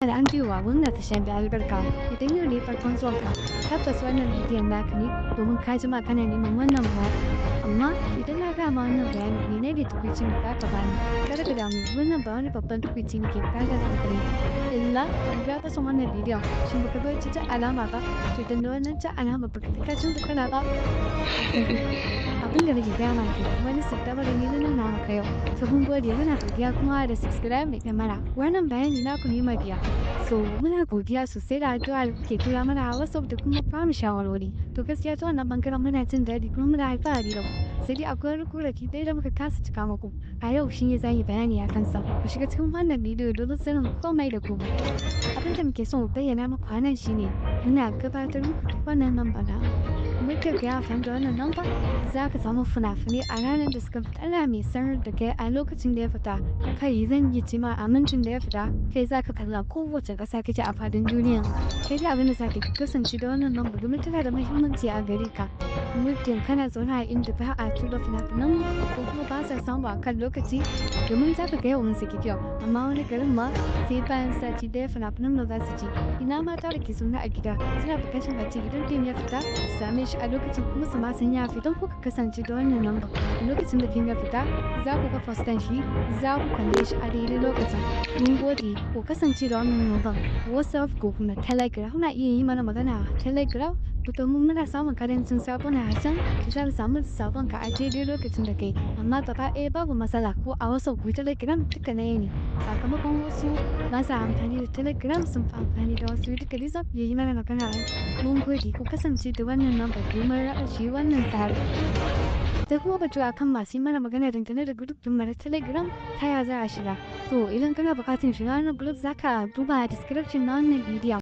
Antiwa wanda ta shan albarka idan yau ne farkon zuwanka tabbas wannan bidiyon naka ne domin ka jima kana neman wannan bayani amma idan na gama wannan bayani ne tukwicin da zaka bani kada ka damu wannan ba wani babban tukwici ne ke bukatar hankali illa ka ga son wannan bidiyon shin baka bar ta alama ba to dan da wannan ta alama baka ka canza kana ba abin da nake gaya maka wani sabtabar ne na nuna maka yau to mun gode muna godiya kuma da subscribe mai kamera wannan bayani naku ne mabiya so muna godiya sosai da addu'a da kuke tura mana a WhatsApp da kuma famu shawarwari to gaskiya ta wannan bangaren muna jin daɗi kuma muna alfahari da ku sai dai akwai wani korafi ɗaya da muka kasa cika muku a yau shi ne za yi bayani a kansa ku shiga cikin wannan bidiyo domin sanin komai da komai abin da muke son mu bayyana muku a nan shine muna gabatar muku da wannan namba na muka ga amfani da wannan namba za ka samu fina-finai a ranar da suka fita ana mai sanar da kai a lokacin da ya fita kai zan yi cima a mintin da ya fita kai za ka kalla kowace ƙasa kake a fadin duniya kai dai abin da za ka kasance da wannan namba domin tana da muhimmanci a gare ka muddin kana zaune a inda ba a tura fina-finan ko kuma ba sa samu a kan lokaci domin za ka ga yawan saki kyau amma wani garin ma sai bayan sati ɗaya fina-finan da za su ci ina mata da ke zaune a gida suna buƙatar a ce idan fim ya fita su same shi a lokacin kuma su ma sun yafi don kuka kasance da wannan namba lokacin da fim ya fita za ku ga fostan shi za ku kalle shi a daidai lokacin mun gode ku kasance da wannan namba WhatsApp ko kuma Telegram na iya yi mana magana a Telegram domin muna samun karancin sabon a can ki za samu sabon ka a daidai lokacin da kai amma gaba ɗaya babu matsala ko a wasu ku Telegram duka na ne sakamakon wasu ba sa amfani da Telegram sun fi amfani da wasu duka dai za ku yi mana magana mun gode ku kasance da wannan namba domin raɗa wannan tsari da kuma batu a kan masu yi mana magana dangane da group din mara Telegram ta ya za a shiga to idan kana buƙatar shiga wannan group za ka duba description na wannan bidiyon